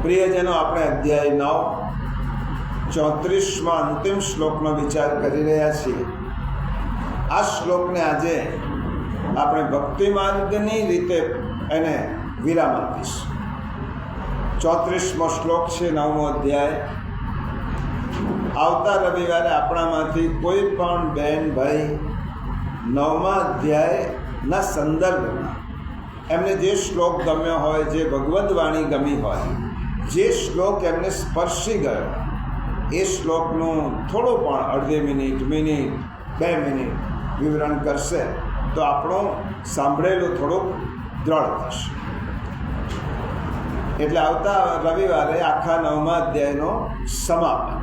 પ્રિયજનો, આપણે અધ્યાય 9 34માં અંતિમ શ્લોકનો વિચાર કરી રહ્યા છીએ. આ શ્લોકને આજે આપણે ભક્તિ માર્ગની રીતે એને વિરામ આપીશું. 34મો શ્લોક છે 9મો અધ્યાય. આવતા રવિવારે આપણામાંથી કોઈ પણ બેન ભાઈ 9મા અધ્યાયના સંદર્ભમાં એમને જે શ્લોક ગમ્યો હોય, જે ભગવદ્ વાણી ગમી હોય, જે શ્લોક એમને સ્પર્શી ગયો, એ શ્લોકનું થોડું પણ અડધી મિનિટ, 2 મિનિટ વિવરણ કરશે તો આપણું સાંભળેલું થોડુંક દ્રઢ થશે. એટલે આવતા રવિવારે આખા 9મા અધ્યાયનો સમાપન,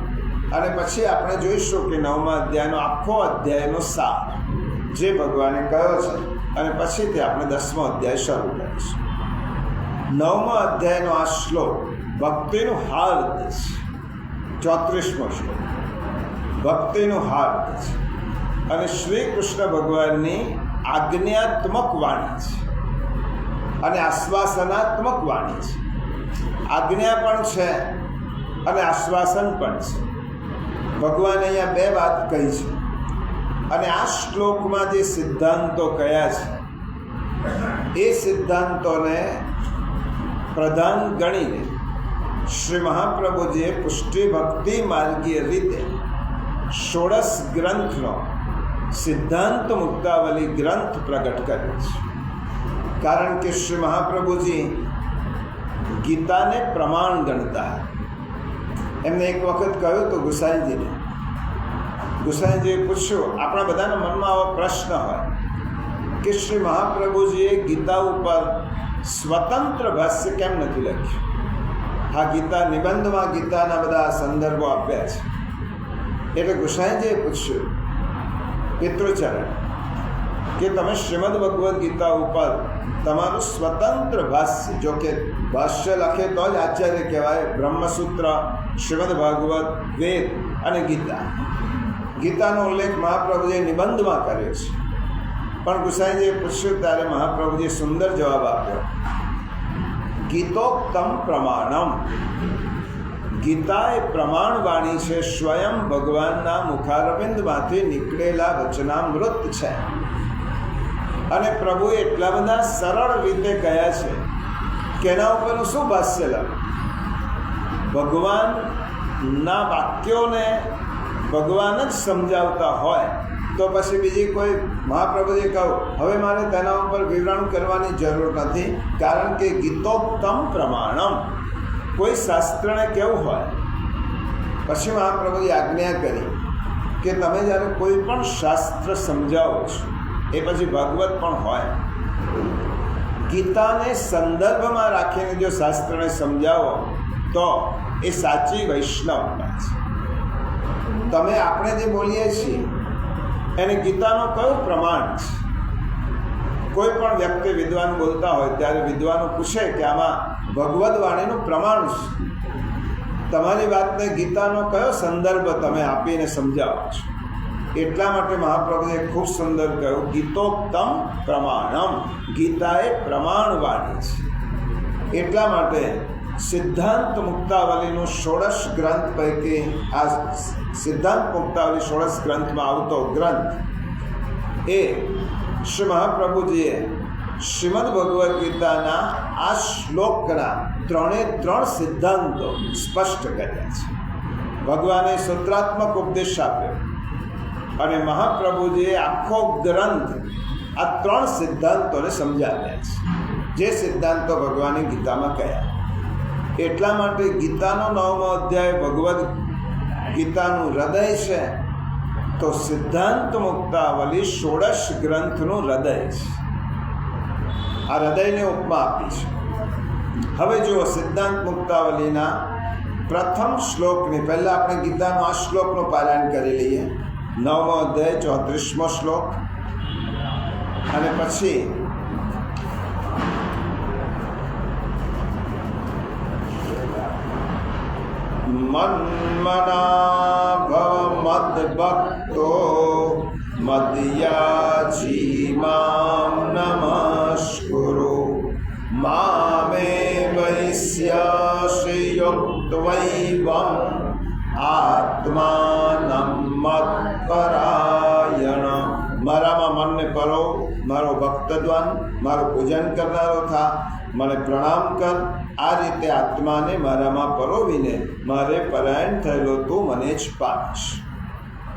અને પછી આપણે જોઈશું કે 9મા અધ્યાયનો આખો અધ્યાયનો સાર જે ભગવાને કહ્યો છે, અને પછી તે આપણે 10મો અધ્યાય શરૂ કરીશું. 9મા અધ્યાયનો આ શ્લોક ભક્તિનું હાર્દ છે. 34મો શ્લોક ભક્તિનું હાર્દ છે, અને શ્રી કૃષ્ણ ભગવાનની આજ્ઞાત્મક વાણી છે અને આશ્વાસનાત્મક વાણી છે. આજ્ઞા પણ છે અને આશ્વાસન પણ છે. ભગવાને અહીંયા 2 વાત કહી છે, અને આ શ્લોકમાં જે સિદ્ધાંતો કયા છે એ સિદ્ધાંતોને પ્રધાન ગણીને શ્રી મહાપ્રભુજીએ પુષ્ટિ ભક્તિ માર્ગીય રીતે 16 ગ્રંથનો સિદ્ધાંત મુક્તાવલી ગ્રંથ પ્રગટ કર્યો છે. કારણ કે શ્રી મહાપ્રભુજી ગીતાને પ્રમાણ ગણતા. એમને એક વખત કહ્યું તો ગુસાઈજીએ પૂછ્યું, આપણા બધાના મનમાં આવો પ્રશ્ન હોય કે શ્રી મહાપ્રભુજીએ ગીતા ઉપર સ્વતંત્ર ભાષ્ય કેમ નથી લખ્યું? આ ગીતા નિબંધમાં ગીતાના બધા સંદર્ભો આપ્યા છે. એટલે ગુસાઈજીએ પૂછ્યું પિતૃચરણ કે તમે શ્રીમદ ભગવદ્ ગીતા ઉપર તમારું સ્વતંત્ર ભાષ્ય, જો કે ભાષ્ય લખે તો જ આચાર્ય કહેવાય, બ્રહ્મસૂત્ર, શ્રીમદ ભાગવત, વેદ અને ગીતાનો ઉલ્લેખ મહાપ્રભુજીએ નિબંધમાં કર્યો છે. પણ ગુસાઈજીએ પૂછ્યું ત્યારે મહાપ્રભુજીએ સુંદર જવાબ આપ્યો, ગીતોક્તમ પ્રમાણમ. ગીતા એ પ્રમાણ વાણી છે, સ્વયં ભગવાનના મુખારવિંદમાંથી નીકળેલા વચનામૃત છે. અને પ્રભુએ એટલા બધા સરળ રીતે કહ્યા છે કે એના ઉપરનું શું ભાષ્ય લખે? ભગવાનના વાક્યોને ભગવાન જ સમજાવતા હોય તો પછી બીજી કોઈ મહાપ્રભુજીએ કહ્યું હવે મારે તેના ઉપર વિવરણ કરવાની જરૂર નથી, કારણ કે ગીતોક્તમ પ્રમાણમ. કોઈ શાસ્ત્રને કેવું હોય, પછી મહાપ્રભુજી આજ્ઞા કરી કે તમે જ્યારે કોઈ પણ શાસ્ત્ર સમજાવો છો, એ પછી ભાગવત પણ હોય, ગીતાને સંદર્ભમાં રાખીને જો શાસ્ત્રને સમજાવો તો એ સાચી વૈષ્ણવતા છે. તમે આપણે જે બોલીએ છીએ એને ગીતાનો કયું પ્રમાણ છે? કોઈ પણ વ્યક્તિ વિદ્વાન બોલતા હોય ત્યારે વિદ્વાનો પૂછે કે આમાં ભગવદ્ વાણીનું પ્રમાણ છે, તમારી વાતને ગીતાનો કયો સંદર્ભ તમે આપીને સમજાવો છો? એટલા માટે મહાપ્રભુએ ખૂબ સુંદર કહ્યું, ગીતોક્તમ પ્રમાણમ. ગીતા એ પ્રમાણ વાણી છે. એટલા માટે સિદ્ધાંત મુક્તાવલીનું 16 ગ્રંથ પૈકી આ સિદ્ધાંત મુક્તાવલી 16 ગ્રંથમાં આવતો ગ્રંથ એ શ્રી મહાપ્રભુજીએ શ્રીમદ ભગવદ્ ગીતાના આ શ્લોકના 3 સિદ્ધાંતો સ્પષ્ટ કર્યા છે. ભગવાને સૂત્રાત્મક ઉપદેશ આપ્યો અને મહાપ્રભુજીએ આખો ગ્રંથ આ 3 સિદ્ધાંતોને સમજાવ્યા છે, જે સિદ્ધાંતો ભગવાને ગીતામાં કહ્યા. એટલા માટે ગીતાનો 9મો અધ્યાય ભગવદ્ ગીતાનું હૃદય છે, તો સિદ્ધાંત મુક્તાવલી 16 ગ્રંથનું હૃદય છે. આ હૃદયને ઉપમા આપી છે. હવે જુઓ, સિદ્ધાંત મુક્તાવલીના પ્રથમ શ્લોકની પહેલાં આપણે ગીતાનો આ શ્લોકનું પારાયણ કરી લઈએ. 9મો અધ્યાય 34મો શ્લોક, અને પછી મન્મના ભવ મદ્ભક્તો મદ્યાજી મામ નમસ્કુરુ મામે વૈ નિશ્યસયુક્તવૈવમ આત્માનં મત્પરાયણ. મારામાં મનને પરો, મારો ભક્તદ્વાન, મારું પૂજન કરનારો થા, મને પ્રણામ કર. આ રીતે આત્માને મારામાં પરોવીને મારે પરાયણ થયેલો તું મને જ પામીશ.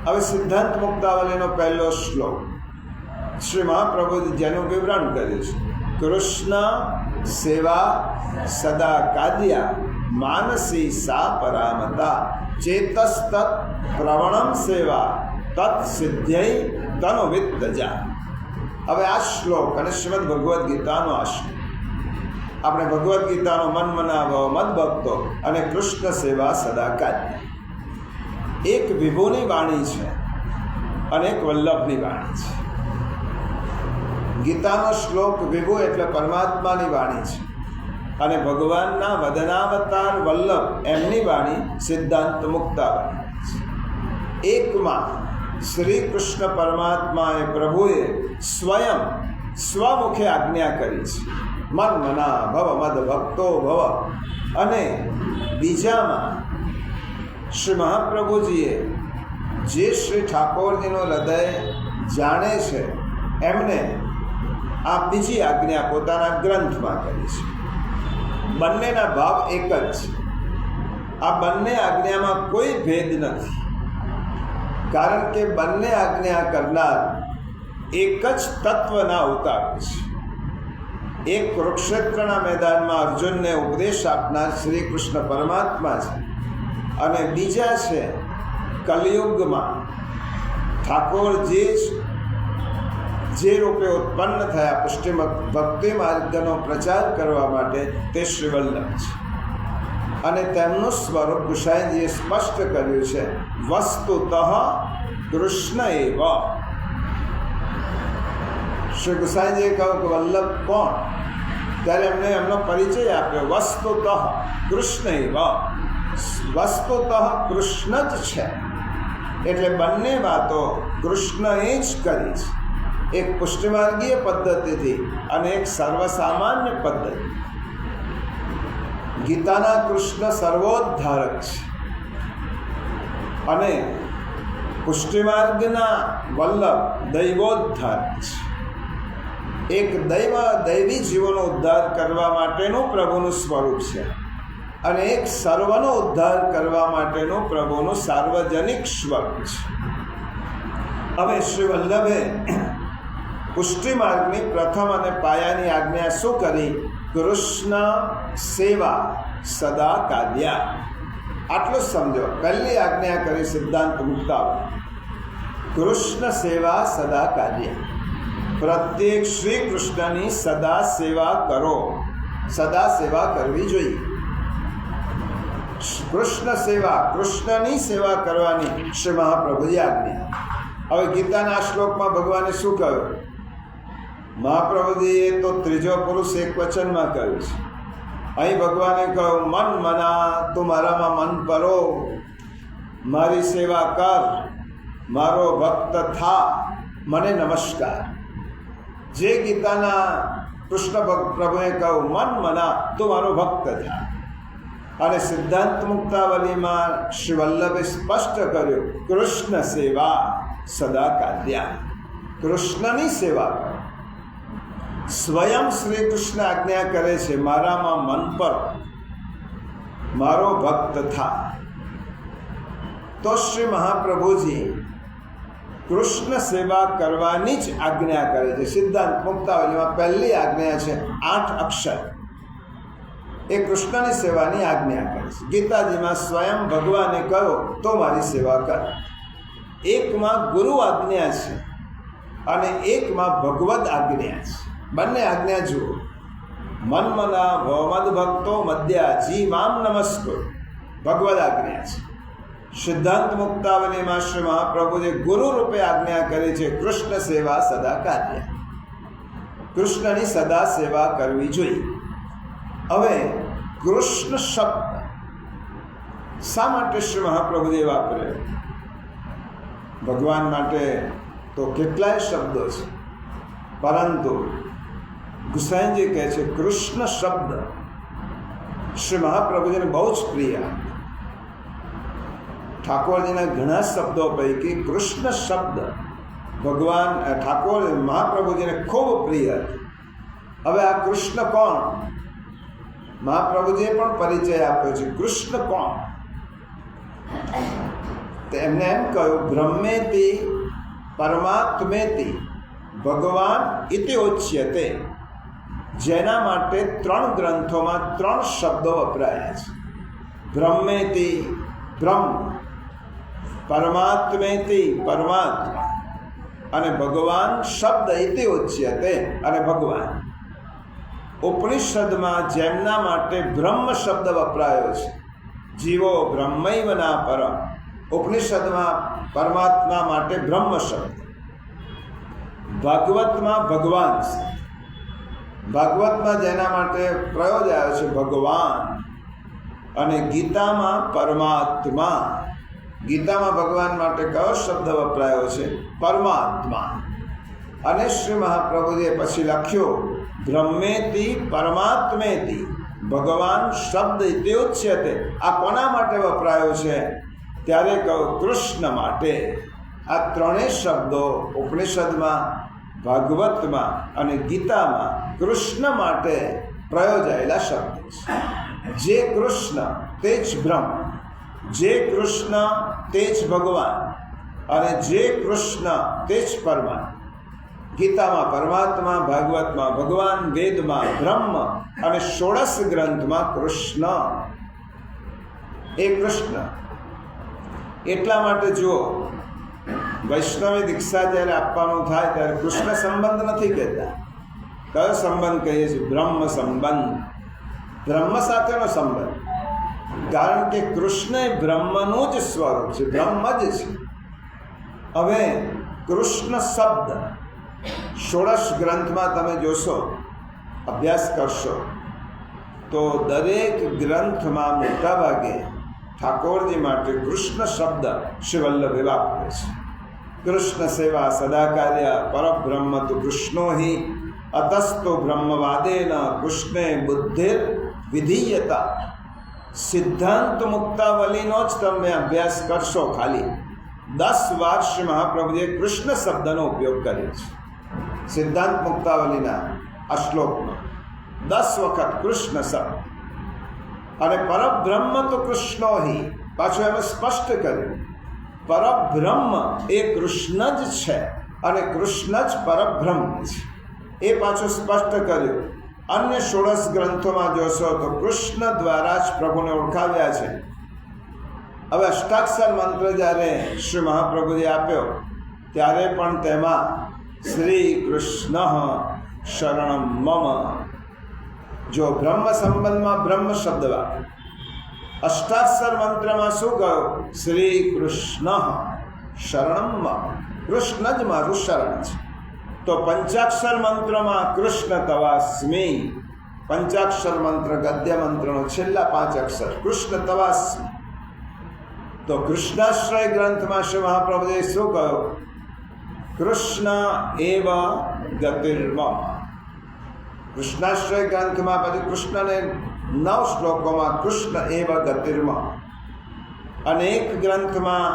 હવે સિદ્ધાંત મુક્તાવલીનો પહેલો શ્લોક શ્રી મહાપ્રભુજી જેનું વિવરણ કર્યું છે. કૃષ્ણ સેવા સદા કાદ્યા માનસી સા પરામતા ચેતસ્તત પ્રવણમ સેવા તત્ સિદ્ધ્યૈ તનો વિદ્તજા. હવે આ શ્લોક અને શ્રીમદ ભગવદ્ ગીતાનો આ શ્લોક આપણે ભગવદ્ ગીતાનો મન મનાવો મદ ભક્તો અને કૃષ્ણ સેવા સદા કાદ્ય. એક વિભુની વાણી છે અને એક વલ્લભની વાણી છે. ગીતાનો શ્લોક વિભુ એટલે પરમાત્માની વાણી છે અને ભગવાનના વદનાવતાર વલ્લભ એમની વાણી સિદ્ધાંત મુક્તાવલી છે. એકમાં શ્રી કૃષ્ણ પરમાત્માએ પ્રભુએ સ્વયં સ્વમુખે આજ્ઞા કરી છે, મન મના ભવ મદ ભક્તો ભવ. અને બીજામાં શ્રી મહાપ્રભુજીએ જે શ્રી ઠાકોરજીનું હૃદય જાણે છે એમને આ બીજી આજ્ઞા પોતાના ગ્રંથમાં કરી છે. બંનેના ભાવ એક જ છે. આ બંને આજ્ઞામાં કોઈ ભેદ નથી, કારણ કે બંને આજ્ઞા કરનાર એક જ તત્વના અવતાર છે. એક કુરુક્ષેત્રના મેદાનમાં અર્જુનને ઉપદેશ આપનાર શ્રી કૃષ્ણ પરમાત્મા છે અને બીજા છે કલિયુગમાં ઠાકોરજી જે રૂપે ઉત્પન્ન થયા પુષ્ટિ ભક્તિ માર્ગનો પ્રચાર કરવા માટે તે શ્રી વલ્લભ છે. અને તેમનું સ્વરૂપ ગુસાઈજીએ સ્પષ્ટ કર્યું છે, વસ્તુતઃ કૃષ્ણ એવ. શ્રી ગુસાઈજીએ કહ્યું કે વલ્લભ કોણ? ત્યારે એમને એમનો પરિચય આપ્યો, વસ્તુતઃ કૃષ્ણ એવ. વસ્તુતઃ કૃષ્ણ જ છે. એટલે બંને વાતો કૃષ્ણએ જ કરી છે, એક પુષ્ટિમાર્ગીય પદ્ધતિથી અને એક સર્વસામાન્ય પદ્ધતિ. ગીતાના કૃષ્ણ સર્વોદ્ધારક છે અને પુષ્ટિમાર્ગના વલ્લભ દૈવોદ્ધારક છે. એક દૈવી જીવોનો ઉદ્ધાર કરવા માટેનું પ્રભુનું સ્વરૂપ છે અને એક સર્વનો ઉદ્ધાર કરવા માટેનું પ્રભુનું સાર્વજનિક સ્વરૂપ છે. હવે શ્રી વલ્લભે પુષ્ટિમાર્ગની પ્રથમ અને પાયાની આજ્ઞા શું કરી? કૃષ્ણ સેવા સદા કાદ્યા. આટલું સમજો. પહેલી આજ્ઞા કરી સિદ્ધાંત મુક્તાવલી, કૃષ્ણ સેવા સદા કાદ્યા. પ્રત્યેક શ્રી કૃષ્ણની સદા સેવા કરો, સદા સેવા કરવી જોઈએ. કૃષ્ણ સેવા, કૃષ્ણની સેવા કરવાની શ્રી મહાપ્રભુજી આજ્ઞા. હવે ગીતાના શ્લોકમાં ભગવાને શું કહ્યું? મહાપ્રભુજીએ તો ત્રીજો પુરુષ એક વચનમાં કહ્યું છે. અહીં ભગવાને કહ્યું, મન મના, તું મારામાં મન પરો, મારી સેવા કર, મારો ભક્ત થા, મને નમસ્કાર. જે ગીતાના કૃષ્ણ પ્રભુએ કહ્યું, મન મના, તું મારો ભક્ત થા. અને સિદ્ધાંત મુક્તાવલીમાં શ્રી વલ્લભે સ્પષ્ટ કર્યું, કૃષ્ણ સેવા સદા કાદ્યા. કૃષ્ણની સેવા કરો. સ્વયં શ્રી કૃષ્ણ આજ્ઞા કરે છે, મારામાં મન પર, મારો ભક્ત થા. તો શ્રી મહાપ્રભુજી કૃષ્ણ સેવા કરવાની જ આજ્ઞા કરે છે. સિદ્ધાંત મુક્તાવલીમાં પહેલી આજ્ઞા છે 8 અક્ષર, એ કૃષ્ણની સેવાની આજ્ઞા કરે છે. ગીતાજીમાં સ્વયં ભગવાને કહ્યું, તો મારી સેવા કર. એકમાં ગુરુ આજ્ઞા છે અને એકમાં ભગવદ આજ્ઞા છે. બંને આજ્ઞા જુઓ. મન મના ભવમદ ભક્તો મધ્યા જી મામ નમસ્કુર, ભગવદ આજ્ઞા છે. સિદ્ધાંત મુક્તાવલીમાં શ્રી મહાપ્રભુએ ગુરુ રૂપે આજ્ઞા કરી છે, કૃષ્ણ સેવા સદા કાદ્યા. કૃષ્ણની સદા સેવા કરવી જોઈએ. હવે કૃષ્ણ શબ્દ શા માટે શ્રી મહાપ્રભુએ વાપર્યો? ભગવાન માટે તો કેટલાય શબ્દો છે, પરંતુ ગુસાઈજી કહે છે કૃષ્ણ શબ્દ શ્રી મહાપ્રભુજીને બહુ જ પ્રિય. ઠાકોરજીના ઘણા શબ્દો પૈકી કૃષ્ણ શબ્દ ભગવાન ઠાકોર મહાપ્રભુજીને ખૂબ પ્રિય હતી. હવે આ કૃષ્ણ કોણ? મહાપ્રભુજીએ પણ પરિચય આપ્યો છે. કૃષ્ણ કોણ? એમને એમ કહ્યું, બ્રહ્મેતિ પરમાત્મેતિ ભગવાન ઇતિ ઉચ્યતે. જેના માટે 3 ગ્રંથોમાં 3 શબ્દો વપરાયા છે. બ્રહ્મેતિ બ્રહ્મ, પરમાત્મેતિ પરમાત્મા, અને ભગવાન શબ્દ ઇતિ ઉચ્યતે અને ભગવાન. ઉપનિષદમાં જેમના માટે બ્રહ્મ શબ્દ વપરાયો છે, જીવો બ્રહ્મૈવ ના પરમ, ઉપનિષદમાં પરમાત્મા માટે બ્રહ્મ શબ્દ, ભાગવતમાં ભગવાન શબ્દ, ભાગવતમાં જેના માટે પ્રયોગ આવ્યો છે ભગવાન, અને ગીતામાં પરમાત્મા. ગીતામાં ભગવાન માટે કયો શબ્દ વપરાયો છે? પરમાત્મા. અને શ્રી મહાપ્રભુજીએ પછી લખ્યું બ્રહ્મેતિ પરમાત્મેતિ ભગવાન શબ્દ ઇતિ ઉચ્યતે. આ કોના માટે વપરાયો છે? ત્યારે કહું કૃષ્ણ માટે. આ 3 શબ્દો ઉપનિષદમાં, ભાગવતમાં અને ગીતામાં કૃષ્ણ માટે પ્રયોજાયેલા શબ્દો છે. જે કૃષ્ણ તે જ બ્રહ્મ, જે કૃષ્ણ તે જ ભગવાન, અને જે કૃષ્ણ તે જ પરમાત્મા. ગીતામાં પરમાત્મા, ભાગવતમાં ભગવાન, વેદમાં બ્રહ્મ અને 16 ગ્રંથમાં કૃષ્ણ. એ કૃષ્ણ. એટલા માટે જુઓ, વૈષ્ણવી દીક્ષા જ્યારે આપવાનું થાય ત્યારે કૃષ્ણ સંબંધ નથી કહેતા. કયો સંબંધ કહીએ છીએ? બ્રહ્મ સંબંધ. બ્રહ્મ સાથેનો સંબંધ. કારણ કે કૃષ્ણ એ બ્રહ્મનું જ સ્વરૂપ છે, બ્રહ્મ જ છે. હવે કૃષ્ણ શબ્દ 16 ગ્રંથમાં તમે જોશો, અભ્યાસ કરશો, તો દરેક ગ્રંથમાં મોટાભાગે ઠાકોરજી માટે કૃષ્ણ શબ્દ શ્રી વલ્લભે વાપરે છે. કૃષ્ણ સેવા સદા કાર્ય પરબ્રહ્મ તુ કૃષ્ણો હિ અતસ્તો બ્રહ્મવાદેન કૃષ્ણે બુદ્ધિર વિધીયતા. સિદ્ધાંત મુક્તાવલીનો જ તમે અભ્યાસ કરશો, ખાલી 10 વાર શ્રી મહાપ્રભુજીએ કૃષ્ણ શબ્દનો ઉપયોગ કર્યો છે. સિદ્ધાંત મુક્તાવલીના આ શ્લોકમાં 10 વખત કૃષ્ણ શબ્દ. અને પરબ્રહ્મ તો કૃષ્ણો હિ, પાછું એમાં સ્પષ્ટ કર્યું પરબ્રહ્મ એ કૃષ્ણ જ છે અને કૃષ્ણ જ પરબ્રહ્મ છે. એ પાછું સ્પષ્ટ કર્યું. અન્ય 16 ગ્રંથોમાં જોશો તો કૃષ્ણ દ્વારા જ પ્રભુને ઓળખાવ્યા છે. હવે અષ્ટાક્ષર મંત્ર જ્યારે શ્રી મહાપ્રભુજી આપ્યો ત્યારે પણ તેમાં શ્રી કૃષ્ણ શરણમ મમ. જો બ્રહ્મ સંબંધમાં બ્રહ્મ શબ્દ વાપર્યો, અષ્ટાક્ષર મંત્રમાં શું કહ્યું? શ્રી કૃષ્ણ શરણમ મમ, કૃષ્ણ જ મારું શરણ છે. તો પંચાક્ષર મંત્રમાં કૃષ્ણ તવાસ્મી, પંચાક્ષર મંત્ર ગદ્ય મંત્રનો છેલ્લા 5 અક્ષર કૃષ્ણ તવાસ્મી. તો કૃષ્ણાશ્રય ગ્રંથમાં શ્રી મહાપ્રભુજીએ શું કહ્યું? કૃષ્ણ એવ ગતિર્મમ. કૃષ્ણાશ્રય ગ્રંથમાં પછી કૃષ્ણને 9 શ્લોકોમાં કૃષ્ણ એવ ગતિર્મમ. અનેક ગ્રંથમાં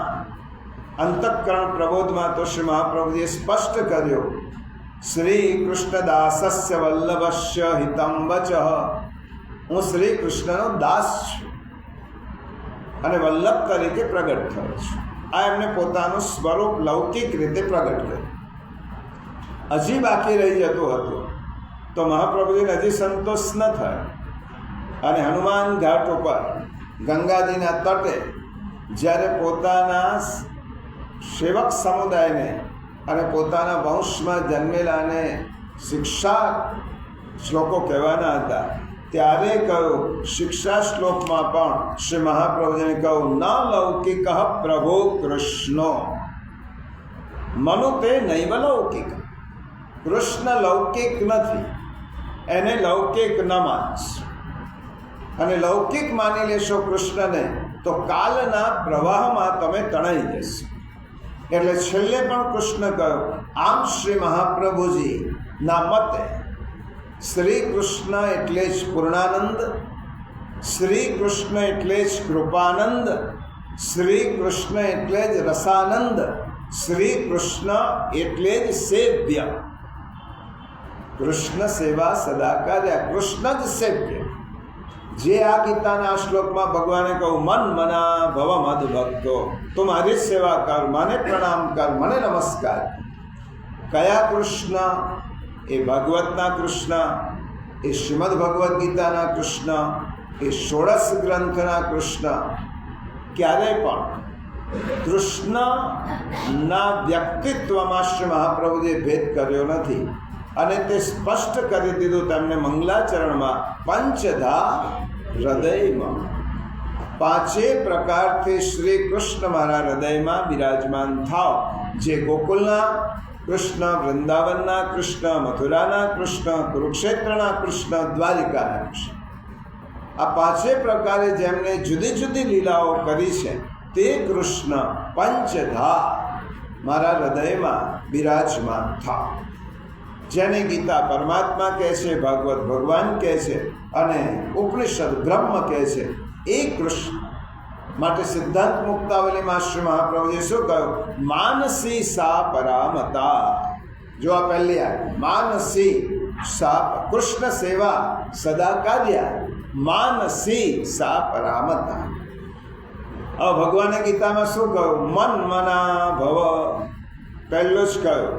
અંતઃકરણ પ્રબોધમાં તો શ્રી મહાપ્રભુજીએ સ્પષ્ટ કર્યું શ્રી કૃષ્ણદાસસ્ય વલ્લભસ્ય હિતમ વચ. હું શ્રી કૃષ્ણનો દાસ છું અને વલ્લભ તરીકે પ્રગટ થયો છું. આ એમને પોતાનું સ્વરૂપ લૌકિક રીતે પ્રગટ કર્યું. હજી બાકી રહી જતું હતું તો મહાપ્રભુજીને હજી સંતોષ ન થયો, અને હનુમાન ઘાટ ઉપર ગંગાજીના તટે જ્યારે પોતાના સેવક સમુદાયને અને પોતાના વંશમાં જન્મેલાને શિક્ષા શ્લોકો કહેવાના હતા, ત્યારે કહ્યું શિક્ષા શ્લોકમાં પણ શ્રી મહાપ્રભુજીને કહ્યું ન લૌકિક પ્રભો કૃષ્ણો મનુ તે નૈવ લૌકિક. કૃષ્ણ લૌકિક નથી, એને લૌકિક ન માનશો. અને લૌકિક માની લેશો કૃષ્ણને તો કાલના પ્રવાહમાં તમે તણાઈ જશો. એટલે છેલ્લે પણ કૃષ્ણ કહ્યું. આમ શ્રી મહાપ્રભુજી ના મતે શ્રી કૃષ્ણ એટલે જ પૂર્ણાનંદ, શ્રી કૃષ્ણ એટલે જ કૃપાનંદ, શ્રી કૃષ્ણ એટલે જ રસાનંદ, શ્રી કૃષ્ણ એટલે જ સેવ્ય. કૃષ્ણ સેવા સદા કાર્ય, કૃષ્ણ જ સેવ્ય. જે આ ગીતાના શ્લોકમાં ભગવાને કહ્યું મન મના ભવ મદ ભક્તો, તું મારી સેવા કર, મને પ્રણામ કર, મને નમસ્કાર. કયા કૃષ્ણ? એ ભાગવતના કૃષ્ણ, એ શ્રીમદ ભગવદ્ ગીતાના કૃષ્ણ, એ ષોડશ ગ્રંથના કૃષ્ણ. ક્યારેય પણ કૃષ્ણના વ્યક્તિત્વમાં શ્રી મહાપ્રભુજીએ ભેદ કર્યો નથી અને તે સ્પષ્ટ કરી દીધું તેમને મંગલાચરણમાં. પંચધા હૃદયમાં, પાંચે પ્રકારથી શ્રી કૃષ્ણ મારા હૃદયમાં બિરાજમાન થાવ. જે ગોકુલના કૃષ્ણ, વૃંદાવનના કૃષ્ણ, મથુરાના કૃષ્ણ, કુરુક્ષેત્રના કૃષ્ણ, દ્વારિકાના કૃષ્ણ, આ પાંચે પ્રકારે જેમણે જુદી જુદી લીલાઓ કરી છે તે કૃષ્ણ પંચધા મારા હૃદયમાં બિરાજમાન થાવ. જેને ગીતા પરમાત્મા કહે છે, ભાગવત ભગવાન કહે છે અને ઉપનિષદ બ્રહ્મ કહે છે, એ કૃષ્ણ. માટે સિદ્ધાંત મુક્તાવલીમાં શ્રી મહાપ્રભુએ શું કહ્યું? માનસી સા પરામતા. જો આ પહેલી માનસી સા, કૃષ્ણ સેવા સદા કાર્ય, માનસી સા પરામતા. હવે ભગવાને ગીતામાં શું કહ્યું? મન મના ભવ. પહેલું જ કહ્યું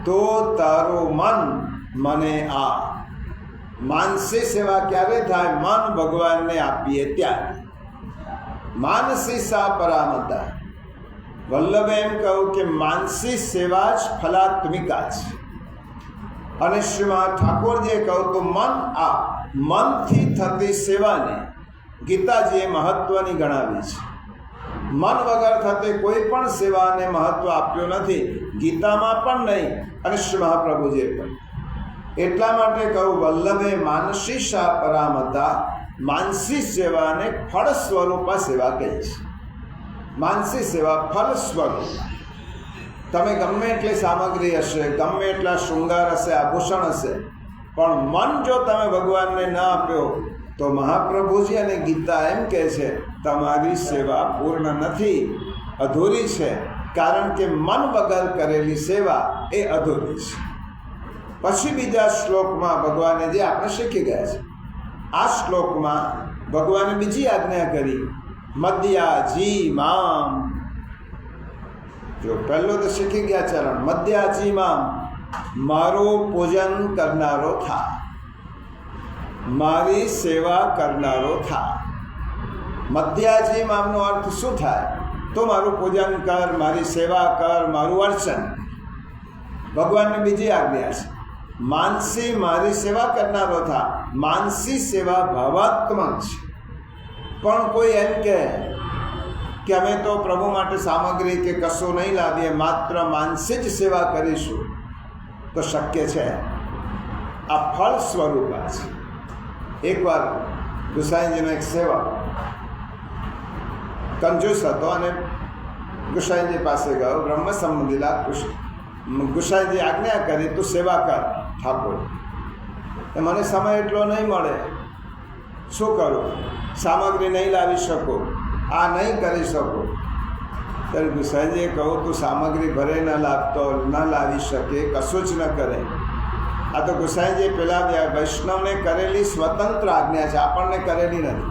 તો તારું મન મને આ. માનસી સેવા ક્યારે થાય? મન ભગવાનને આપીએ ત્યારે. માનસી સા પરામતા. વલ્લભે એમ કહ્યું કે માનસી સેવા જ ફલાત્મિકા છે. અને શ્રીમદ ઠાકોરજીએ કહ્યું તો મન આ. મનથી થતી સેવાને ગીતાજીએ મહત્વની ગણાવી છે. મન વગર થતી કોઈ પણ સેવાને મહત્વ આપ્યું નથી, ગીતામાં પણ નહીં અને શ્રી મહાપ્રભુજીએ પણ. એટલા માટે કહું વલ્લભે માનસી સા પરામતા. માનસી સેવાને ફળ સ્વરૂપા સેવા કહે છે. માનસી સેવા ફળ સ્વરૂપ. તમે ગમે એટલી સામગ્રી હશે, ગમે એટલા શૃંગાર હશે, આભૂષણ હશે, પણ મન જો તમે ભગવાનને ન આપ્યો તો મહાપ્રભુજી અને ગીતા એમ કહે છે તમારી સેવા પૂર્ણ નથી, અધૂરી છે. કારણ કે મન વગર કરેલી સેવા એ અધૂરી છે. પછી બીજા શ્લોકમાં ભગવાને જે આપણે શીખી ગયા છે, આ શ્લોકમાં ભગવાને બીજી આજ્ઞા કરી, મદ્યાજી મામ. જો પહેલો તો શીખી ગયા ચરણ, મદ્યાજી મામ, મારું પૂજન કરનારો થા, મારી સેવા કરનારો થા. મધ્યાજી મામનો અર્થ શું થાય? તો મારું પૂજન કર, મારી સેવા કર, મારું અર્ચન. ભગવાનની બીજી આજ્ઞા છે, માનસી મારી સેવા કરનારો થા. માનસી સેવા ભાવાત્મક છે. પણ કોઈ એમ કે અમે તો પ્રભુ માટે સામગ્રી કે કશું નહીં લાવીએ, માત્ર માનસી જ સેવા કરીશું, તો શક્ય છે? આ ફળ સ્વરૂપ છે. એકવાર ગુસાઈજીનો એક સેવક કંજૂસ હતો અને ગુસાઈજી પાસે ગયો, બ્રહ્મ સંબંધીલા. ગુસાઈજી આજ્ઞા કરી તું સેવા કર ઠાકોર. મને સમય એટલો નહીં મળે, શું કરું? સામગ્રી નહીં લાવી શકું, આ નહીં કરી શકું. ત્યારે ગુસાઈજીએ કહું તું સામગ્રી ભરે ન લાવતો, ન લાવી શકે, કશું જ ન કરે. આ તો ગુસાઈજી પેલા વૈષ્ણવને કરેલી સ્વતંત્ર આજ્ઞા છે, આપણને કરેલી નથી.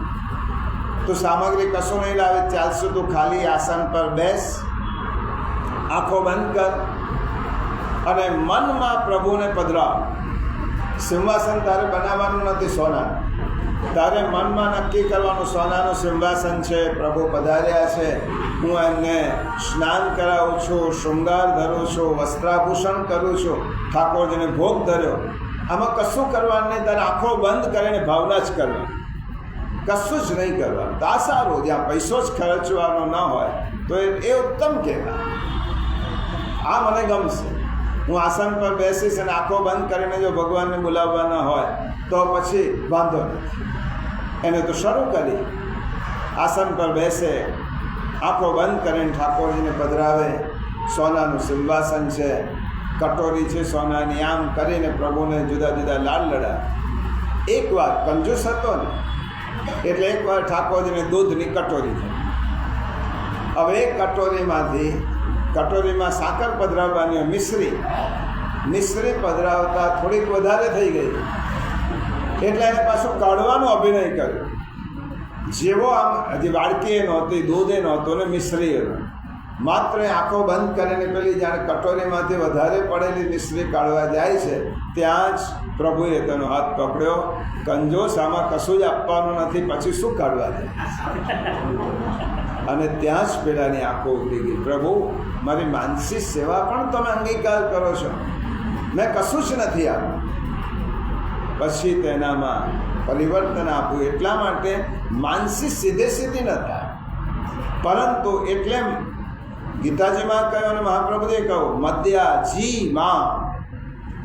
તું સામગ્રી કશું નહીં લાવે, ચાલશે, તું ખાલી આસન પર બેસ, આંખો બંધ કર અને મનમાં પ્રભુને પધરાવ. સિંહાસન તારે બનાવવાનું નથી સોના, તારે મનમાં નક્કી કરવાનું સોનાનું સિંહાસન છે, પ્રભુ પધાર્યા છે, હું એમને સ્નાન કરાવું છું, શૃંગાર ધરું છું, વસ્ત્રાભૂષણ કરું છું, ઠાકોરજીને ભોગ ધર્યો. આમાં કશું કરવાનું નહીં, તારે આંખો બંધ કરીને ભાવના જ કરવાની, કશું જ નહીં કરવાનું. તો આ સારું, જ્યાં પૈસો જ ખર્ચવાનો ન હોય તો એ ઉત્તમ કહેવાય. આ મને ગમશે. હું આસન પર બેસીશ અને આંખો બંધ કરીને જો ભગવાનને બોલાવવાના હોય તો પછી વાંધો નથી. એને તો શરૂ કરી, આસન પર બેસે, આંખો બંધ કરીને ઠાકોરજીને પધરાવે. સોનાનું સિંહાસન છે, કટોરી છે સોનાની, આમ કરીને પ્રભુને જુદા જુદા લાડ લડા. એકવાર કંજૂસ હતો ને, એટલે એકવાર ઠાકોરજીને દૂધની કટોરી થઈ. હવે એક કટોરીમાં સાકર પધરાવવાની મિશ્રી પધરાવતા થોડીક વધારે થઈ ગઈ, એટલે એને પાછું કાઢવાનો અભિનય કર્યો. જેવો આમ હજી વાડકીએ નહોતી, દૂધે નહોતું ને મિશ્રીએ નહોતું, માત્ર આંખો બંધ કરીને પેલી જાણે કટોરીમાંથી વધારે પડેલી મિશ્રી કાઢવા જાય છે, ત્યાં જ પ્રભુએ તેનો હાથ પકડ્યો. કંજોસ, આમાં કશું જ આપવાનું નથી, પછી શું કાઢવા જાય? અને ત્યાં જ પેલાની આંખો ઉતરી ગઈ. પ્રભુ, મારી માનસી સેવા પણ તમે અંગીકાર કરો છો, મેં કશું જ નથી આપ્યું. પછી તેનામાં પરિવર્તન આપ્યું. એટલા માટે માનસી સીધી ન થાય, પરંતુ એટલે ગીતાજીમાં કહ્યું અને મહાપ્રભુએ કહ્યું, મદ્યા જી માં,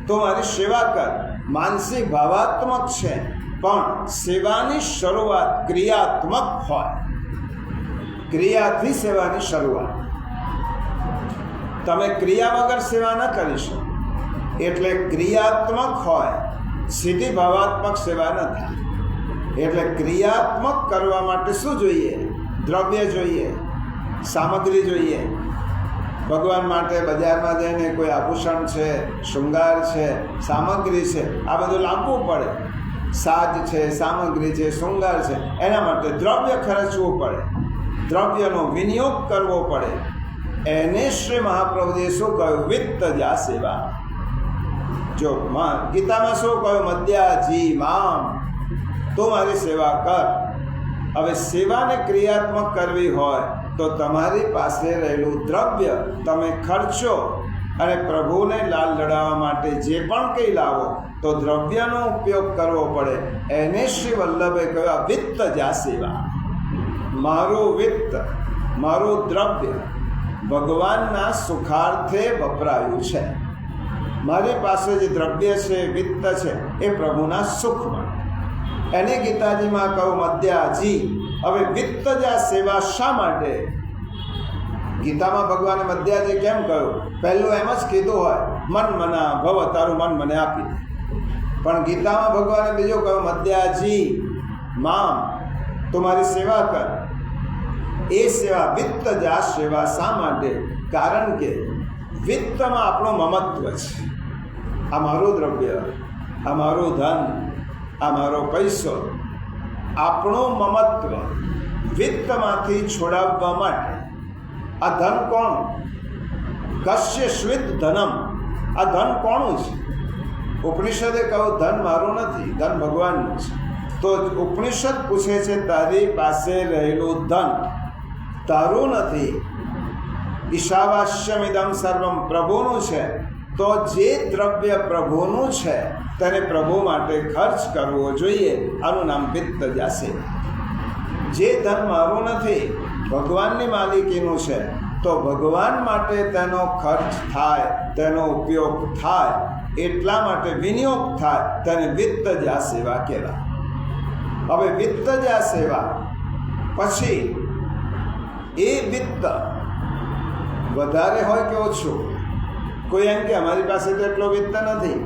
તો મારી સેવા કર. માનસી ભાવાત્મક છે, પણ સેવાની શરૂઆત ક્રિયાત્મક હોય. ક્રિયાથી સેવાની શરૂઆત. તમે ક્રિયા વગર સેવા ન કરી શકો, એટલે ક્રિયાત્મક હોય, સીધી ભાવાત્મક સેવા ન થાય. એટલે ક્રિયાત્મક કરવા માટે શું જોઈએ? દ્રવ્ય જોઈએ, સામગ્રી જોઈએ. ભગવાન માટે બજારમાં જઈને કોઈ આભૂષણ છે, શૃંગાર છે, સામગ્રી છે, આ બધું લાવવું પડે. સાજ છે, સામગ્રી છે, શૃંગાર છે, એના માટે દ્રવ્ય ખર્ચવું પડે, દ્રવ્યનો વિનિયોગ કરવો પડે. એને શ્રી મહાપ્રભુએ શું કહ્યું? વિત્તજા સેવા. જો ગીતામાં શું કહ્યું? મદ્યાજી મામ, તો મારી સેવા કર. હવે સેવાને ક્રિયાત્મક કરવી હોય તો તમારી પાસે રહેલું દ્રવ્ય તમે ખર્ચો, અને પ્રભુને લાલ લડાવવા માટે જે પણ કંઈ લાવો તો દ્રવ્યનો ઉપયોગ કરવો પડે. એને શ્રી વલ્લભે કહ્યું, વિત્તજા સેવા. મારું વિત્ત, મારું દ્રવ્ય ભગવાનના સુખાર્થે વપરાયું છે. મારી પાસે જે દ્રવ્ય છે, વિત્ત છે, એ પ્રભુના સુખ માટે. એને ગીતાજીમાં કહું મદ્યાજી. હવે વિત્તજા સેવા શા માટે? ગીતામાં ભગવાને મદ્યાજી કેમ કહ્યું? પહેલું એમ જ કીધું હોય, મન મના ભવ, તારું મન મને આપી દે. પણ ગીતામાં ભગવાને બીજું કહ્યું, મદ્યાજી મામ, તું મારી સેવા કર. એ સેવા વિત્તજા સેવા શા માટે? કારણ કે વિત્તમાં આપણું મમત્વ છે. આ મારું દ્રવ્ય, આ મારું ધન, આ મારો પૈસો, આપણું મમત્વ વિત્તમાંથી છોડાવવા માટે. આ ધન કોણ? કશ્ય શ્વિત ધનમ. આ ધન કોણું છે? ઉપનિષદે કહ્યું ધન મારું નથી, ધન ભગવાનનું છે. તો ઉપનિષદ પૂછે છે, તારી પાસે રહેલું ધન તારું નથી. ઈશાવાસ્યમિદમ સર્વમ પ્રભુનું છે. તો જે દ્રવ્ય પ્રભુનું છે તેને પ્રભુ માટે ખર્ચ કરવો જોઈએ. આનું નામ વિત્તજા સેવા. જે ધન મારું નથી, ભગવાનની માલિકીનું છે, તો ભગવાન માટે તેનો ખર્ચ થાય, તેનો ઉપયોગ થાય, એટલા માટે વિનિયોગ થાય, તેને વિત્તજા સેવા કહેવાય. હવે વિત્તજા સેવા પછી એ વિત્ત વધારે હોય કે ઓછું? કોઈ એમ કે અમારી પાસે તો એટલો વિત્ત નથી,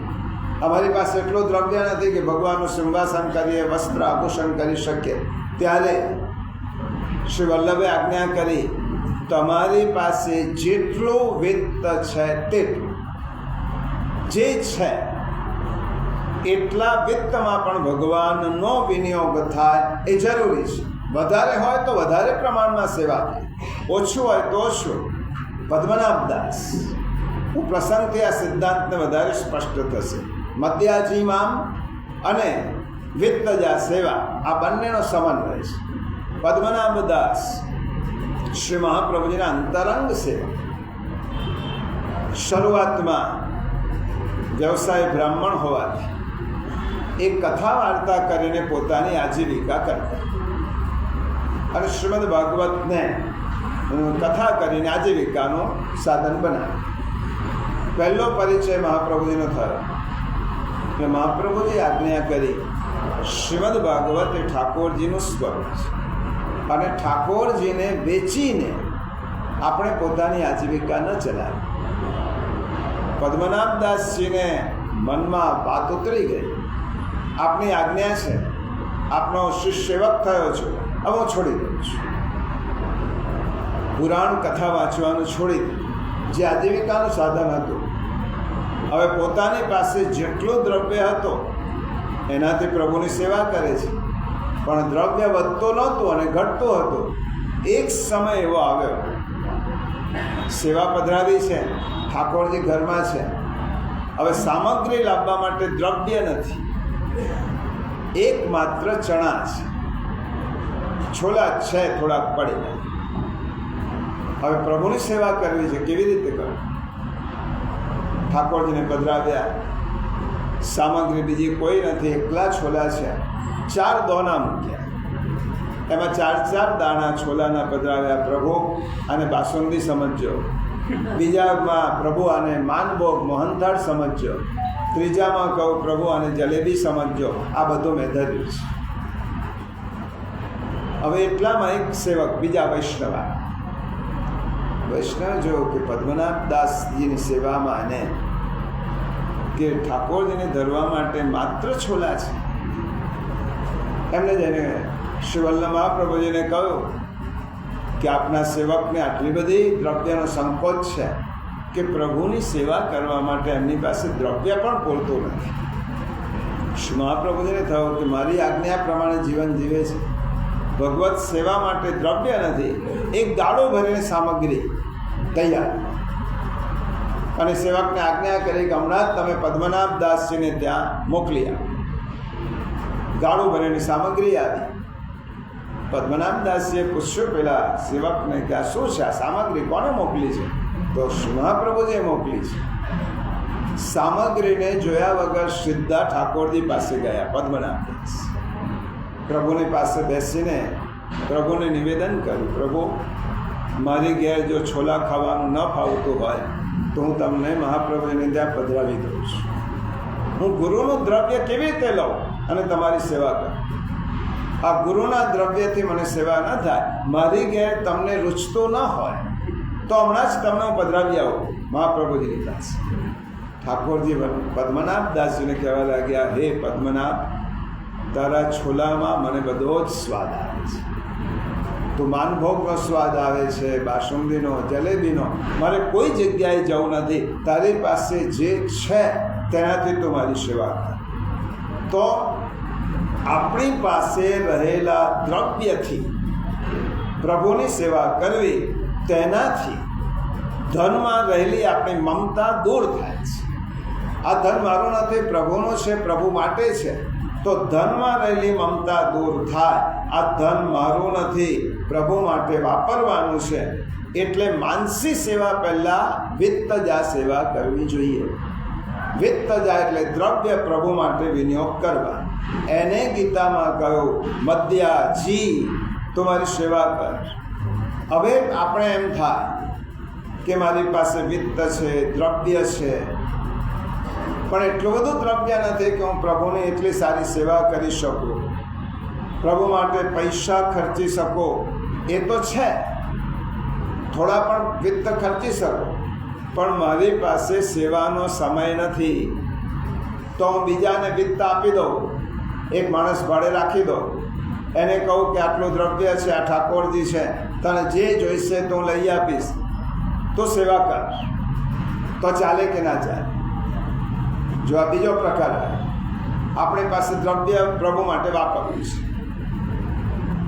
અમારી પાસે એટલું દ્રવ્ય નથી કે ભગવાનનું સિંહાસન કરીએ, વસ્ત્ર આભૂષણ કરી શકીએ. ત્યારે શ્રી વલ્લભે આજ્ઞા કરી, તમારી પાસે જેટલું વિત્ત છે તેટલું, જે છે એટલા વિત્તમાં પણ ભગવાનનો વિનિયોગ થાય એ જરૂરી છે. વધારે હોય તો વધારે પ્રમાણમાં સેવા થાય, ઓછું હોય તો ઓછું. પદ્મનાભદાસ, હું પ્રસંગથી આ સિદ્ધાંતને વધારે સ્પષ્ટ થશે. મદ્યાજીમામ અને વિત્તજા સેવા, આ બંનેનો સમન્વય છે. પદ્મનાભદાસ શ્રી મહાપ્રભુજીના અંતરંગ સેવા. શરૂઆતમાં વ્યવસાય બ્રાહ્મણ હોવાથી એક કથા વાર્તા કરીને પોતાની આજીવિકા કરતા, અને શ્રીમદ ભાગવતને કથા કરીને આજીવિકાનું સાધન બનાવ્યું. પહેલો પરિચય મહાપ્રભુજીનો થયો એટલે મહાપ્રભુજી આજ્ઞા કરી, શ્રીમદ ભાગવત એ ઠાકોરજીનું સ્વરૂપ છે, અને ઠાકોરજીને વેચીને આપણે પોતાની આજીવિકા ન ચલાવી. પદ્મનાભદાસજીને મનમાં વાત ઉતરી ગઈ, આપની આજ્ઞા છે આપનો શિષ્ય સેવક થયો છું, હવે હું છોડી દઉં છું. પુરાણ કથા વાંચવાનું છોડી દીધું, જે આજીવિકાનું સાધન હતું. હવે પોતાની પાસે જેટલું દ્રવ્ય હતો એનાથી પ્રભુની સેવા કરે છે, પણ દ્રવ્ય વધતું નહોતું અને ઘટતું હતું. એક સમય એવો આવ્યો, સેવા પધરાવી છે, ઠાકોરજી ઘરમાં છે, હવે સામગ્રી લાવવા માટે દ્રવ્ય નથી, એકમાત્ર ચણા છે, છોલા છે થોડાક પડી. હવે પ્રભુની સેવા કરવી છે, કેવી રીતે કરવી? ઠાકોરજીને પધરાવ્યા, સામગ્રી બીજી કોઈ નથી, એકલા છોલા છે, 4 દોના મૂક્યા, એમાં 4 દાણા છોલાના પધરાવ્યા. પ્રભુ અને બાસુંદી સમજજો, બીજામાં પ્રભુ અને માનભોગ મોહનથાળ સમજજો, ત્રીજામાં કહું પ્રભુ અને જલેબી સમજજો. આ બધું મેં ધર્યું છે. હવે એટલામાં એક સેવક, બીજા વૈષ્ણવ જોયો કે પદ્મનાભ દાસજીની સેવામાં અને કે ઠાકોરજીને ધરવા માટે માત્ર છોલા છે. એમને જઈને શ્રી વલ્લભ મહાપ્રભુજીને કહ્યું કે આપના સેવકને આટલી બધી દ્રવ્યનો સંકોચ છે કે પ્રભુની સેવા કરવા માટે એમની પાસે દ્રવ્ય પણ પૂરતું નથી. શ્રી મહાપ્રભુજીને થયું કે મારી આજ્ઞા પ્રમાણે જીવન જીવે છે, ભગવત સેવા માટે દ્રવ્ય નથી, એક ગાડો ભરીને સામગ્રી તૈયાર. અને સેવકને આજ્ઞા કરી કે હમણાં જ તમે પદ્મનાભ દાસજીને ત્યાં મોકલી આપો. ગાડું ભરીને સામગ્રી આવી. પદ્મનાભ દાસજીએ પૂછ્યું પેલા સેવકને કે આ શું છે, આ સામગ્રી કોને મોકલી છે? તો શ્રી મહાપ્રભુજીએ મોકલી છે. સામગ્રીને જોયા વગર સીધા ઠાકોરજી પાસે ગયા. પદ્મનાભ દાસ પ્રભુની પાસે બેસીને પ્રભુને નિવેદન કર્યું, પ્રભુ મારી ઘેર જો છોલા ખાવાનું ન ફાવતું હોય તો હું તમને મહાપ્રભુને ત્યાં પધરાવી દઉં છું. હું ગુરુનું દ્રવ્ય કેવી રીતે લઉં અને તમારી સેવા કરું? આ ગુરુના દ્રવ્યથી મને સેવા ન થાય. મારી ઘેર તમને રૂચતું ન હોય તો હમણાં જ તમને હું પધરાવી આવું મહાપ્રભુજીની પાસે. ઠાકોરજી પદ્મનાભ દાસજીને કહેવા લાગ્યા, હે પદ્મનાભ, તારા છોલામાં મને બધો જ સ્વાદ આવે છે. તો માનભોગનો સ્વાદ આવે છે, બાસુંદીનો, જલેબીનો. મારે કોઈ જગ્યાએ જવું નથી, તારી પાસે જે છે તેનાથી તું મારી સેવા કર. તો આપણી પાસે રહેલા દ્રવ્યથી પ્રભુની સેવા કરવી, તેનાથી ધનમાં રહેલી આપણી મમતા દૂર થાય છે. આ ધન મારું નથી, પ્રભુનું છે, પ્રભુ માટે છે. તો ધનમાં રહેલી મમતા દૂર થાય. આ ધન મારું નથી, પ્રભુ માટે વાપરવાનું છે. એટલે માનસી સેવા પહેલાં વિત્તજા સેવા કરવી જોઈએ. વિત્તજા એટલે દ્રવ્ય પ્રભુ માટે વિનિયોગ કરવા. એને ગીતામાં કહ્યું, મદ્યા જી તમારી સેવા કર. હવે આપણે એમ થાય કે મારી પાસે વિત્ત છે, દ્રવ્ય છે, પણ એટલું બધું દ્રવ્ય નથી કે હું પ્રભુની એટલી સારી સેવા કરી શકું, પ્રભુ માટે પૈસા ખર્ચી શકું. એ તો છે, થોડા પણ વિત્ત ખર્ચી શકો, પણ મારી પાસે સેવાનો સમય નથી. તો હું બીજાને વિત્ત આપી દઉં, એક માણસ ભાડે રાખી દઉં, એને કહું કે આટલું દ્રવ્ય છે, આ ઠાકોરજી છે, તને જે જોઈશે તો હું લઈ આપીશ, તો સેવા કર. તો ચાલે કે ના ચાલે? જો આ બીજો પ્રકાર, આપણી પાસે દ્રવ્ય પ્રભુ માટે વાપરવું છે,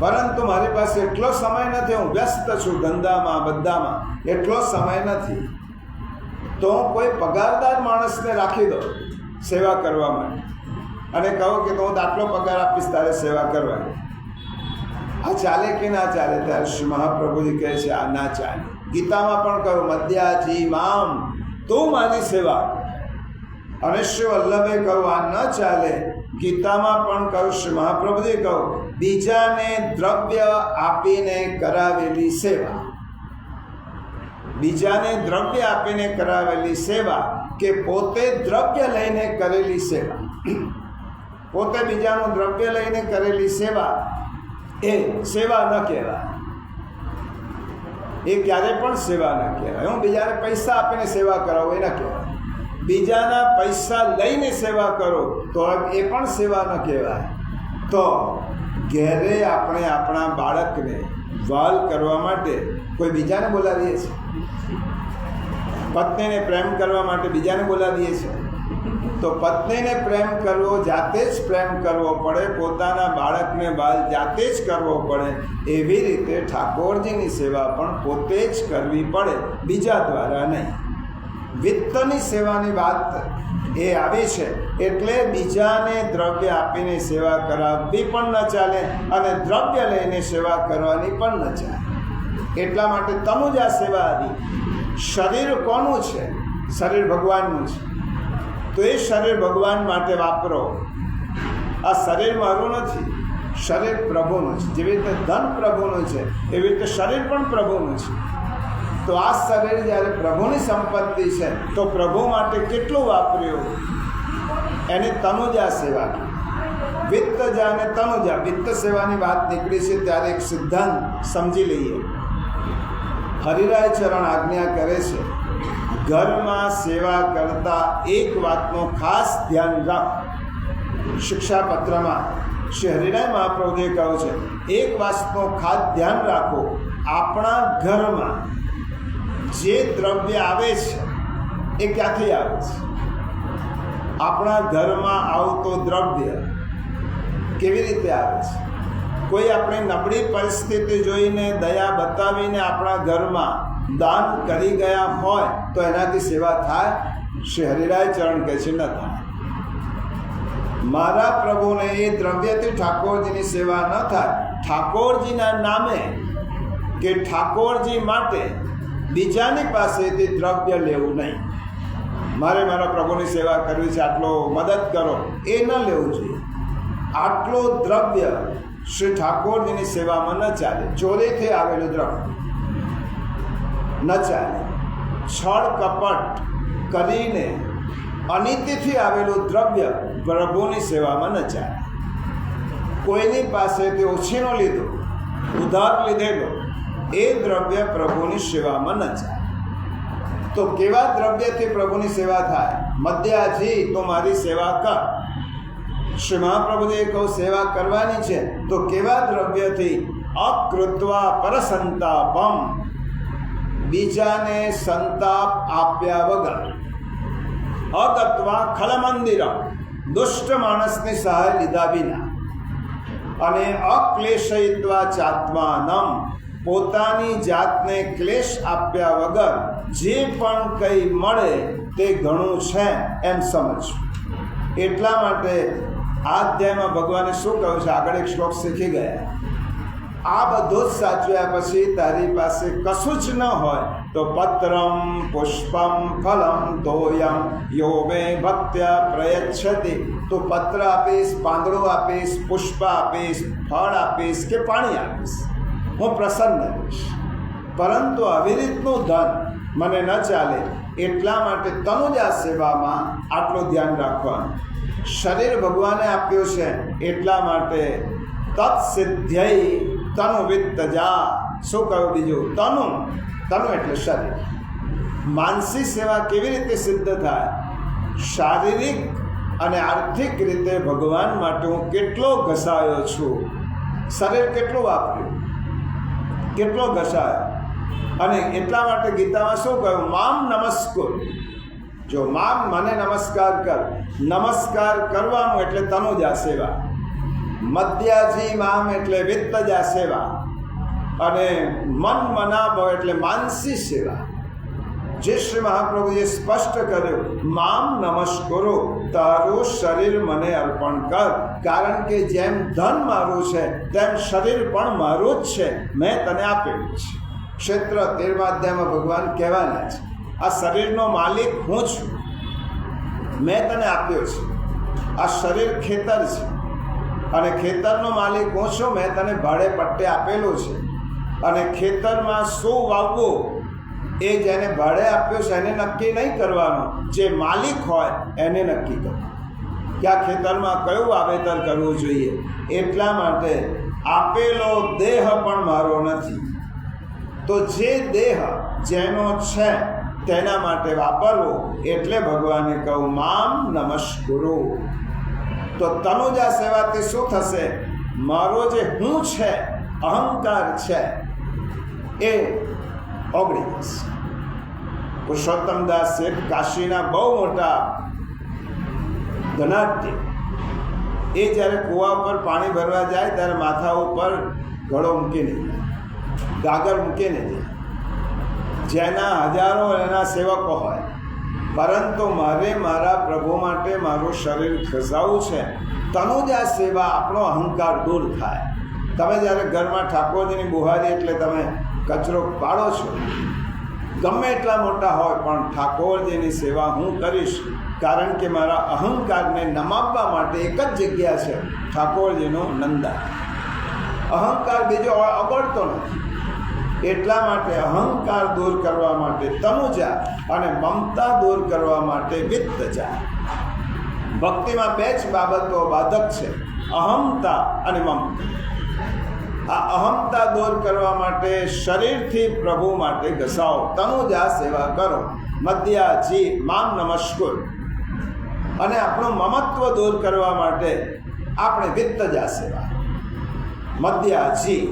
પરંતુ મારી પાસે એટલો સમય નથી, હું વ્યસ્ત છું ધંધામાં બધામાં, એટલો સમય નથી. તો હું કોઈ પગારદાર માણસને રાખી દઉં સેવા કરવા માટે અને કહું કે તો હું આટલો પગાર આપીશ તારે સેવા કરવાની. આ ચાલે કે ના ચાલે? ત્યારે શ્રી મહાપ્રભુજી કહે છે, આ ના ચાલે. ગીતામાં પણ કહ્યું, મદ્યાજી મામ, તું મારી સેવા. અને શ્રી વલ્લભે કહ્યું, આ ન ચાલે. ગીતામાં પણ કહ્યું, શ્રી મહાપ્રભુજી કહ્યું, બીજાને દ્રવ્ય આપીને કરાવેલી સેવા. બીજાને દ્રવ્ય આપીને કરાવેલી સેવા કે પોતે દ્રવ્ય લઈને કરેલી સેવા. પોતે બીજાનું દ્રવ્ય લઈને કરેલી સેવા એ સેવા ન કહેવાય. એ ક્યારે પણ સેવા ન કહેવાય. હું બીજાને પૈસા આપીને સેવા કરાવું એ ન કહેવાય. બીજાના પૈસા લઈને સેવા કરો તો એ પણ સેવા ન કહેવાય. તો ઘેરે આપણે આપણા બાળકને વાલ કરવા માટે કોઈ બીજાને બોલાવીએ છીએ, પત્નીને પ્રેમ કરવા માટે બીજાને બોલાવીએ છીએ. તો પત્નીને પ્રેમ કરવો જાતે જ પ્રેમ કરવો પડે, પોતાના બાળકને બાલ જાતે જ કરવો પડે. એવી રીતે ઠાકોરજીની સેવા પણ પોતે જ કરવી પડે, બીજા દ્વારા નહીં. વિત્તની સેવાની વાત એ આવી છે એટલે બીજાને દ્રવ્ય આપીને સેવા કરાવવી પણ ન ચાલે અને દ્રવ્ય લઈને સેવા કરવાની પણ ન ચાલે. એટલા માટે તનુજા સેવા આવી. શરીર કોનું છે? શરીર ભગવાનનું છે. તો એ શરીર ભગવાન માટે વાપરો. આ શરીર મારું નથી, શરીર પ્રભુનું છે. જેવી રીતે ધન પ્રભુનું છે એવી રીતે શરીર પણ પ્રભુનું છે. તો આ શરીર જ્યારે પ્રભુની સંપત્તિ છે તો પ્રભુ માટે કેટલું વાપર્યું, એને તનુજા સેવા. વિત્તજા અને તનુજા, વિત્ત સેવાની વાત નીકળી છે ત્યારે એક સિદ્ધાંત સમજી લઈએ. હરિરાય ચરણ આજ્ઞા કરે છે, ઘરમાં સેવા કરતા એક વાતનો ખાસ ધ્યાન રાખ. શિક્ષાપત્રમાં શ્રી હરિરાય મહાપ્રભુએ કહ્યું છે, એક વાતનો ખાસ ધ્યાન રાખો, આપણા ઘરમાં જે દ્રવ્ય આવે છે એ ક્યાંથી આવે છે? આપણા ઘરમાં આવતો દ્રવ્ય કેવી રીતે આવે છે? કોઈ આપણી નબળી પરિસ્થિતિ જોઈને દયા બતાવીને આપણા ઘરમાં દાન કરી ગયા હોય તો એનાથી સેવા થાય? શ્રી હરિરાય ચરણ કહે છે, ન થાય. મારા પ્રભુને એ દ્રવ્યથી ઠાકોરજીની સેવા ન થાય. ઠાકોરજીના નામે કે ઠાકોરજી માટે બીજાની પાસેથી દ્રવ્ય લેવું નહીં. મારે મારા પ્રભુની સેવા કરવી છે, આટલો મદદ કરો, એ ન લેવું જોઈએ. આટલો દ્રવ્ય શ્રી ઠાકોરજીની સેવામાં ન ચાલે. ચોરીથી આવેલું દ્રવ્ય ન ચાલે. છળ કપટ કરીને અનીતિથી આવેલું દ્રવ્ય પ્રભુની સેવામાં ન ચાલે. કોઈની પાસેથી ઓછીનો લીધો, ઉધાર લીધેલો એ દ્રવ્ય પ્રભુની સેવામાં ન ચાલે. તો કેવા દ્રવ્યથી પ્રભુની સેવા થાય? મધ્યાજી તો મારી સેવા કર. શ્રી મહાપ્રભુએ કહું સેવા કરવાની છે તો કેવા દ્રવ્યથી? અકૃત્વા પરસંતાપમ, બીજાને સંતાપ આપ્યા વગર. અગત્વા ખલમંદિરમ, દુષ્ટ માણસની સહાય લીધા વિના. અને અક્લેશયિત્વા ચાત્માનમ, પોતાની જાતને ક્લેશ આપ્યા વગર જે પણ કંઈ મળે તે ઘણું છે એમ સમજવું. એટલા માટે આ અધ્યાયમાં ભગવાને શું કહ્યું છે? આગળ એક શ્લોક શીખી ગયા. આ બધું જ સાચવ્યા પછી તારી પાસે કશું જ ન હોય તો પત્રમ પુષ્પમ ફલમ તોયમ યો મે ભક્ત્યા પ્રયચ્છતિ, તો પત્ર આપીશ, પાંદડું આપીશ, પુષ્પ આપીશ, ફળ આપીશ કે પાણી આપીશ, હું પ્રસન્ન રહીશ. પરંતુ આવી રીતનું ધન મને ન ચાલે. એટલા માટે તનુજા સેવામાં આટલું ધ્યાન રાખવાનું. શરીર ભગવાને આપ્યું છે એટલા માટે તત્સિદ્ધ્યૈ તનુ વિત્તજા. શું કહ્યું બીજું? તનુ એટલે શરીર. માનસિક સેવા કેવી રીતે સિદ્ધ થાય? શારીરિક અને આર્થિક રીતે ભગવાન માટે હું કેટલો ઘસાયો છું, શરીર કેટલું વાપર્યું, કેટલો ઘસાયો. અને એટલા માટે ગીતામાં શું કહ્યું? મામ નમસ્કુર. જો મામ મને નમસ્કાર કર. નમસ્કાર કરવાનું એટલે તનુજા સેવા. મધ્યાજી મામ એટલે વિત્તજા સેવા. અને મન મનાભવ એટલે માનસી સેવા. જે શ્રી મહાપ્રભુએ સ્પષ્ટ કર્યું, મામ નમસ્કુરો, તારું શરીર મને અર્પણ કર. કારણ કે જેમ ધન મારું છે તેમ શરીર પણ મારું જ છે, મેં તને આપેલું છે. ક્ષેત્ર 13મા અધ્યાયમાં ભગવાન કહેવાના છે, આ શરીરનો માલિક હું છું, મેં તને આપ્યો છે. આ શરીર ખેતર છે અને ખેતરનો માલિક હું છું, મેં તને ભાડે પટ્ટે આપેલું છે. અને ખેતરમાં શું વાવવું એ જેને ભાડે આપ્યો છે એને નક્કી નહીં કરવાનું, જે માલિક હોય એને નક્કી કરવું કે આ ખેતરમાં કયું વાવેતર કરવું જોઈએ. એટલા માટે આપેલો દેહ પણ મારો નથી, તો જે દેહ જેનો છે તેના માટે વાપરવો. એટલે ભગવાને કહું મામ નમસ્કુરુ. તો તનુજા સેવાથી શું થશે? મારો જે હું છે, અહંકાર છે, એ ઓગળી જશે. પુરુષોત્તમદાસ શેઠ કાશીના બહુ મોટા ધનાઢ્ય, એ જ્યારે કૂવા ઉપર પાણી ભરવા જાય ત્યારે માથા ઉપર ઘડો મૂકીને જાય, ગાગર મૂકીને જાય. જેના હજારો એના સેવકો હોય, પરંતુ મારે મારા પ્રભુ માટે મારું શરીર ખસાવવું છે. તનુજા સેવા આપણો અહંકાર દૂર થાય. તમે જ્યારે ઘરમાં ઠાકોરજીની બુહારી એટલે તમે કચરો પાડો છો, ગમે એટલા મોટા હોય, પણ ઠાકોરજીની સેવા હું કરીશ, કારણ કે મારા અહંકારને નમાવવા માટે એક જ જગ્યા છે, ઠાકોરજીનો નંદા. અહંકાર બીજો અગળતો નથી. એટલા માટે અહંકાર દૂર કરવા માટે તનુજા અને મમતા દૂર કરવા માટે વિત્તજા. ભક્તિમાં બે જ બાબતો બાધક છે, અહમતા અને મમતા. આ અહમતા દૂર કરવા માટે શરીરથી પ્રભુ માટે ઘસાવો, તનુજા સેવા કરો, મધ્યાજી મામ નમસ્કુર. અને આપણું મમત્વ દૂર કરવા માટે આપણે વિત્તજા સેવા, મધ્યાજી.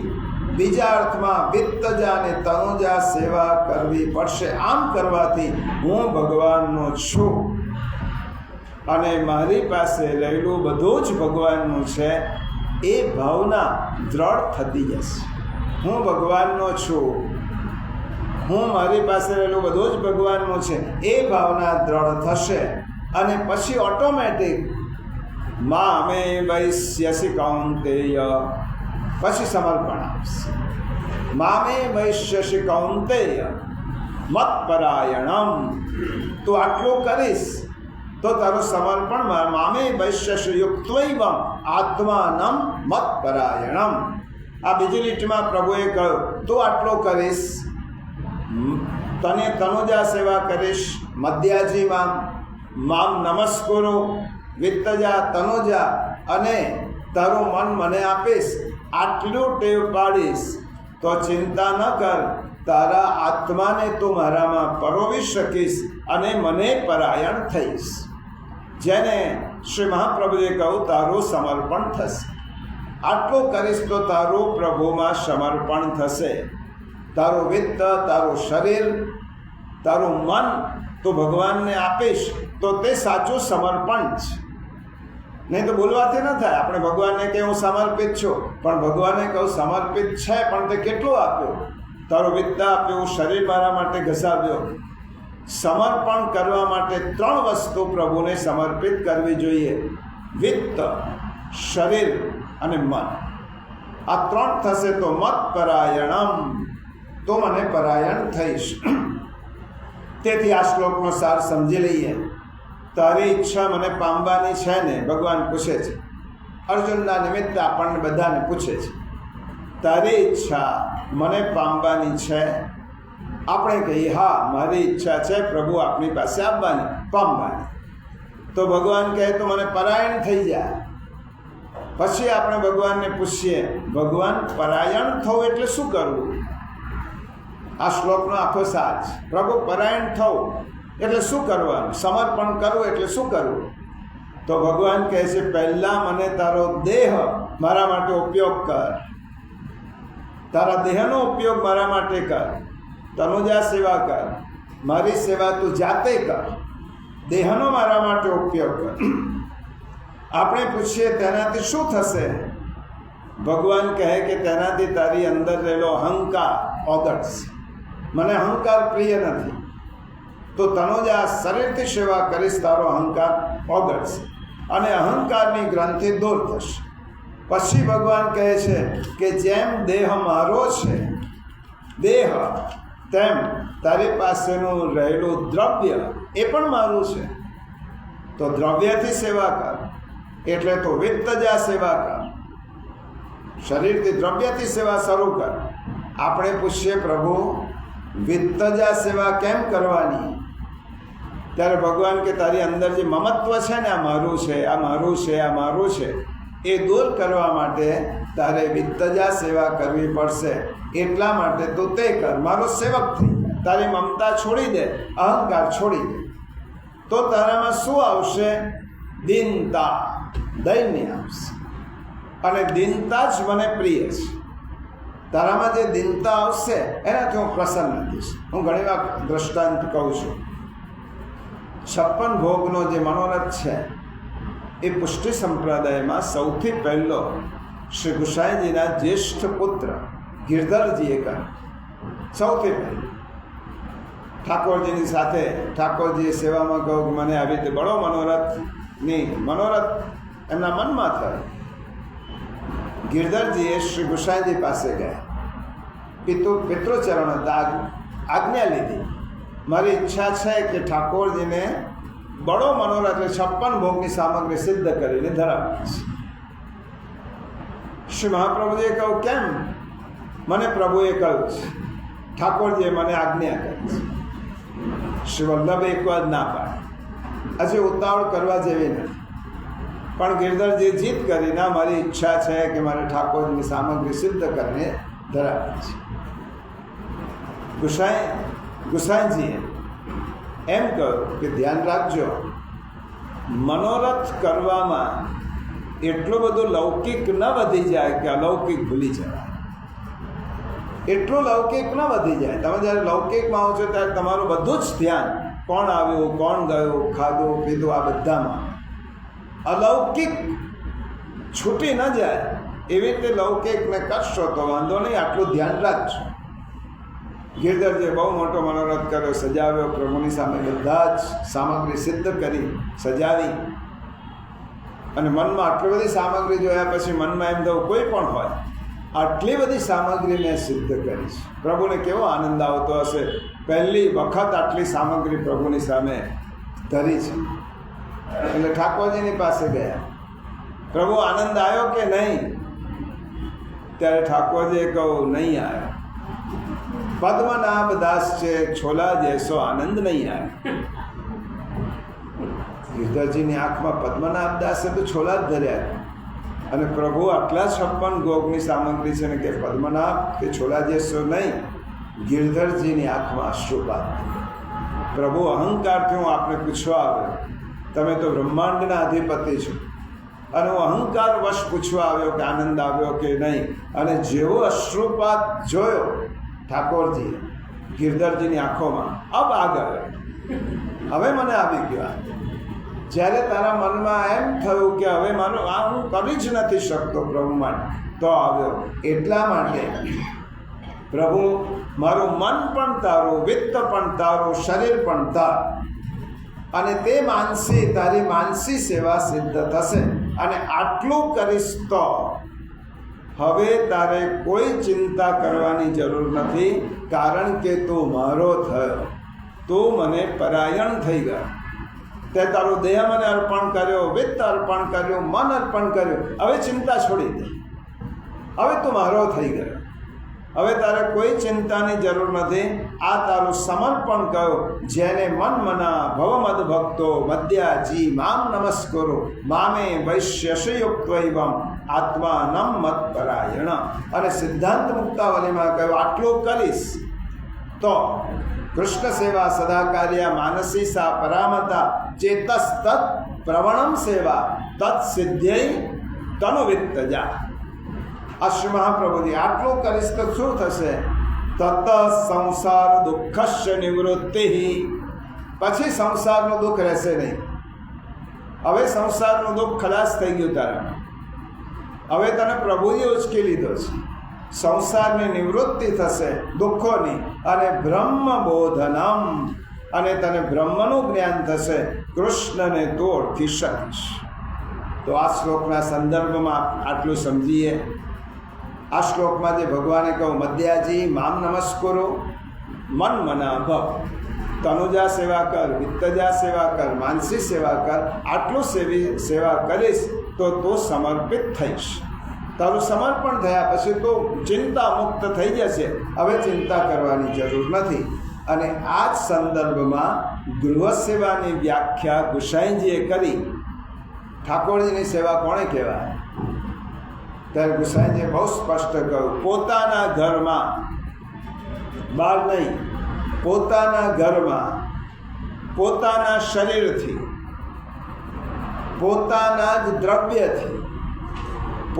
બીજા અર્થમાં વિત્તજા અને તનુજા સેવા કરવી પડશે. આમ કરવાથી હું ભગવાનનો છું અને મારી પાસે રહેલું બધું જ ભગવાનનું છે, એ ભાવના દ્રઢ થતી જશે. હું ભગવાનનો છું, હું મારી પાસે રહેલું બધું જ ભગવાનનું છે, એ ભાવના દ્રઢ થશે. અને પછી ઓટોમેટિક મામે વૈશ્યસી કૌંતેય, પછી સમર્પણ આવશે. મામે વૈશ્યસી કૌંતેય મત્પરાયણમ. તું આટલું કરીશ તો તારું સમર્પણ મામે વૈશ્યસી યુક્ત્વૈવ આત્માનમ મત્પરાયણમ. આ બીજી લીટીમાં પ્રભુએ કહ્યું, તું આટલું કરીશ, તને તનુજા સેવા કરીશ, મધ્યાજી મામ નમસ્કુરુ, વિત્તજા તનુજા, અને તારું મન મને આપીશ, આટલું ટેવ પાડીશ તો ચિંતા ન કર, તારા આત્માને તું મારામાં પરોવી શકીશ અને મને પરાયણ થઈશ. જેને શ્રી મહાપ્રભુએ કહ્યું, તારું સમર્પણ થશે. આટલું કરીશ તો તારું પ્રભુમાં સમર્પણ થશે. તારું વિત્ત, તારું શરીર, તારું મન તું ભગવાનને આપીશ તો તે સાચું સમર્પણ છે. નહીં તો બોલવાથી ન થાય. આપણે ભગવાનને કહે હું સમર્પિત છું, પણ ભગવાને કહું સમર્પિત છે, પણ તે કેટલું આપ્યું? તારું વિત્ત આપ્યું, શરીર મારા માટે ઘસાવ્યો. સમર્પણ કરવા માટે 3 વસ્તુ પ્રભુને સમર્પિત કરવી જોઈએ: વિત્ત, શરીર અને મન. આ 3 થશે તો મત પરાયણમ, તો મને પરાયણ થઈશ. તેથી આ શ્લોકનો સાર સમજી લઈએ. તારી ઈચ્છા મને પામવાની છે ને? ભગવાન પૂછે છે. અર્જુનના નિમિત્તે આપણને બધાને પૂછે છે, તારી ઈચ્છા મને પામવાની છે? આપણે કહીએ હા, મારી ઈચ્છા છે પ્રભુ આપની પાસે આવવાની, પામવાની. તો ભગવાન કહે તો મને પરાયણ થઈ જાય. પછી આપણે ભગવાનને પૂછીએ, ભગવાન પરાયણ થવું એટલે શું કરવું? આ શ્લોકનો આખો સાર છે. પ્રભુ પરાયણ થવું એટલે શું કરવાનું? સમર્પણ કરવું એટલે શું કરવું? તો ભગવાન કહે છે, પહેલાં મને તારો દેહ મારા માટે ઉપયોગ કર. તારા દેહનો ઉપયોગ મારા માટે કર. તનુજા સેવા કર. મારી સેવા તું જાતે કર. દેહનો મારા માટે ઉપયોગ કર. આપણે પૂછીએ તેનાથી શું થશે? ભગવાન કહે કે તેનાથી તારી અંદર રહેલો અહંકાર ઓગળશે. મને અહંકાર પ્રિય નથી, તો તનુજા શરીરથી સેવા કરીશ, તારો અહંકાર ઓગળશે અને અહંકારની ગ્રંથિ દૂર થશે. પછી ભગવાન કહે છે કે જેમ દેહ મારો છે, દેહ, તેમ તારી પાસેનું રહેલું દ્રવ્ય એ પણ મારું છે. તો દ્રવ્યથી સેવા કર, એટલે તો વિત્તજા સેવા કર. શરીરથી દ્રવ્યથી સેવા શરૂ કર. આપણે પૂછીએ, પ્રભુ વિત્તજા સેવા કેમ કરવાની? ત્યારે ભગવાન કે તારી અંદર જે મમત્વ છે ને, આ મારું છે, આ મારું છે, આ મારું છે, એ દૂર કરવા માટે તારે વિત્તજા સેવા કરવી પડશે. એટલા માટે તું તે કર, મારો સેવક થઈ જા. તારી મમતા છોડી દે, અહંકાર છોડી દે, તો તારામાં શું આવશે? દીનતા, દૈન્ય આવશે. અને દીનતા જ મને પ્રિય છે. તારામાં જે દીનતા આવશે એનાથી હું પ્રસન્ન થઈશ. હું ઘણી વાર દ્રષ્ટાંત કહું છું. 56 ભોગનો જે મનોરથ છે એ પુષ્ટિ સંપ્રદાયમાં સૌથી પહેલો શ્રી ગુસાઈજીના જ્યેષ્ઠ પુત્ર ગિરધરજીએ કર્યો. સૌથી પહેલું ઠાકોરજીની સાથે ઠાકોરજીએ સેવામાં કહ્યું કે મને આવી રીતે બડો મનોરથ એમના મનમાં થયો. ગિરધરજીએ શ્રી ગુસાઈજી પાસે ગયા. પિતૃચરણ હતા, આજ્ઞા લીધી. મારી ઈચ્છા છે કે ઠાકોરજીને બડો મનોરથ 56 ભોગની સામગ્રી સિદ્ધ કરીને ધરાવવી છે. શ્રી મહાપ્રભુજીએ કહ્યું, કેમ? મને પ્રભુએ કહ્યું છે, ઠાકોરજીએ મને આજ્ઞા કરી છે. શ્રી વલ્લભે એક વાત ના પાડી. હજી ઉતાવળ કરવા જેવી નથી. પણ ગિરધરજીએ જીત કરી, ના, મારી ઈચ્છા છે કે મારે ઠાકોરજીની સામગ્રી સિદ્ધ કરીને ધરાવવી છે. ગુસાઈજીએ એમ કહ્યું કે ધ્યાન રાખજો, મનોરથ કરવામાં એટલું બધું લૌકિક ન વધી જાય કે અલૌકિક ભૂલી જવાય. એટલું લૌકિક ન વધી જાય. તમે જ્યારે લૌકિકમાં આવો છો ત્યારે તમારું બધું જ ધ્યાન કોણ આવ્યું, કોણ ગયું, ખાધું પીધું, આ બધામાં. અલૌકિક છૂટી ન જાય એવી રીતે લૌકિકને કરશો તો વાંધો નહીં, આટલું ધ્યાન રાખજો. ગિરધરજીએ બહુ મોટો મનોરથ કર્યો, સજાવ્યો. પ્રભુની સામે બધા જ સામગ્રી સિદ્ધ કરી, સજાવી. અને મનમાં આટલી બધી સામગ્રી જોયા પછી મનમાં એમ થયું, કોઈ પણ હોય, આટલી બધી સામગ્રી મેં સિદ્ધ કરી છે. પ્રભુને કેવો આનંદ આવતો હશે, પહેલી વખત આટલી સામગ્રી પ્રભુની સામે ધરી છે. એટલે ઠાકોરજીની પાસે ગયા. પ્રભુ આનંદ આવ્યો કે નહીં? ત્યારે ઠાકોરજીએ કહ્યું, નહીં આવ્યો. પદ્મનાભ દાસ છે, છોલા જેસો આનંદ નહીં આવ્યો. ગિરધરજીની આંખમાં પદ્મનાભ દાસે તો છોલા જ ધર્યા. અને પ્રભુ આટલા 56 ભોગની સામગ્રી છે ને કે પદ્મનાભ કે છોલા જેસો નહીં. ગિરધરજીની આંખમાં અશ્રુપાત. પ્રભુ અહંકારથી હું આપને પૂછવા આવ્યો, તમે તો બ્રહ્માંડના અધિપતિ છો, અને હું અહંકાર વશ પૂછવા આવ્યો કે આનંદ આવ્યો કે નહીં. અને જેવો અશ્રુપાત જોયો ઠાકોરજીએ ગિરધરજીની આંખોમાં, અબ આગળ હવે મને આવી ગયો. જ્યારે તારા મનમાં એમ થયું કે હવે મારું આ હું કરી જ નથી શકતો પ્રભુ માટે, તો આવ્યો. એટલા માટે પ્રભુ મારું મન પણ તારું, વિત્ત પણ તારું, શરીર પણ તારું, અને તે તારી માનસી સેવા સિદ્ધ થશે. અને આટલું કરીશ તો હવે તારે કોઈ ચિંતા કરવાની જરૂર નથી, કારણ કે તું મારો થયો, તું મને પરાયણ થઈ ગયો. તે તારું દેહ મને અર્પણ કર્યો, વિત્ત અર્પણ કર્યું, મન અર્પણ કર્યું. હવે ચિંતા છોડી દે, હવે તું મારો થઈ ગયો. હવે તારે કોઈ ચિંતાની જરૂર નથી. આ તારું સમર્પણ કહ્યું, જેને મન મના ભવમદ ભક્તો મદ્યાજી મામ નમસ્કરો મામે વૈશ્યસયુક્ત્વૈવમ આત્માનમ મત પરાયણ. અને સિદ્ધાંત મુક્તાવલીમાં કહ્યું, આટલું કરીશ તો કૃષ્ણ સેવા સદા કાર્ય માનસી સા પરામતા ચેતસ તત્ પ્રવણમ સેવા તત્ સિદ્ધ્યૈ તનુવિત્તજા. આ શ્રી મહાપ્રભુજી આટલું કરીશ તો શું થશે? તત સંસાર દુઃખસ્ય નિવૃત્તિ. પછી સંસારનું દુઃખ રહેશે નહીં. હવે સંસારનું દુઃખ ખલાસ થઈ ગયું તારા. હવે તને પ્રભુએ ઉચકી લીધો છે. સંસારની નિવૃત્તિ થશે, દુઃખોની. અને બ્રહ્મબોધનમ, અને તને બ્રહ્મનું જ્ઞાન થશે. કૃષ્ણને તું ઓળખી શકીશ. તો આ શ્લોકના સંદર્ભમાં આટલું સમજીએ. આ શ્લોકમાં જે ભગવાને કહ્યું, મદ્યાજી મામ નમસ્કુરુ મન મના ભવ, તનુજા સેવા કર, વિત્તજા સેવા કર, માનસી સેવા કર. આટલું સેવા કરીશ તો તું સમર્પિત થઈશ. તારું સમર્પણ થયા પછી તો ચિંતા મુક્ત થઈ જશે. હવે ચિંતા કરવાની જરૂર નથી. અને આ જ સંદર્ભમાં ગૃહ સેવાની વ્યાખ્યા ગુસાઈજીએ કરી. ઠાકોરજીની સેવા કોણે કહેવાય? ત્યારે ગુસાઈજીએ બહુ સ્પષ્ટ કહ્યું, પોતાના ઘરમાં, બહાર નહીં, પોતાના ઘરમાં પોતાના શરીરથી, પોતાના જ દ્રવ્યથી,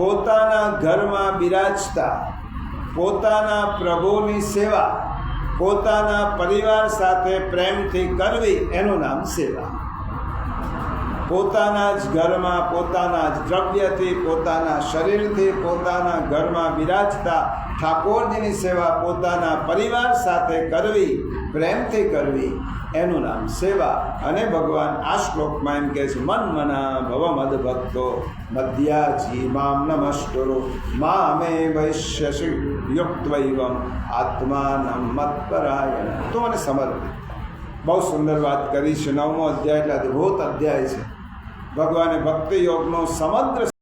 પોતાના ઘરમાં બિરાજતા પોતાના પ્રભુની સેવા પોતાના પરિવાર સાથે પ્રેમથી કરવી એનું નામ સેવા. પોતાના જ ઘરમાં પોતાના જ દ્રવ્યથી પોતાના શરીરથી પોતાના ઘરમાં બિરાજતા ઠાકોરજીની સેવા પોતાના પરિવાર સાથે કરવી પ્રેમથી કરવી એનું નામ સેવા. અને ભગવાન આ શ્લોકમાં એમ કહે છે મન મના ભવ મદ ભક્તો મધ્યાજી મામ નમસ્તુરુ મામે વૈશ્યસી યુક્તવૈવમ આત્માનમ મત્પરાયણ. તો મને સમર્પિત. બહુ સુંદર વાત કરી છે. 9મો અધ્યાય એટલે અદ્ભુત અધ્યાય છે. ભગવાને ભક્તિ યોગનો સમગ્ર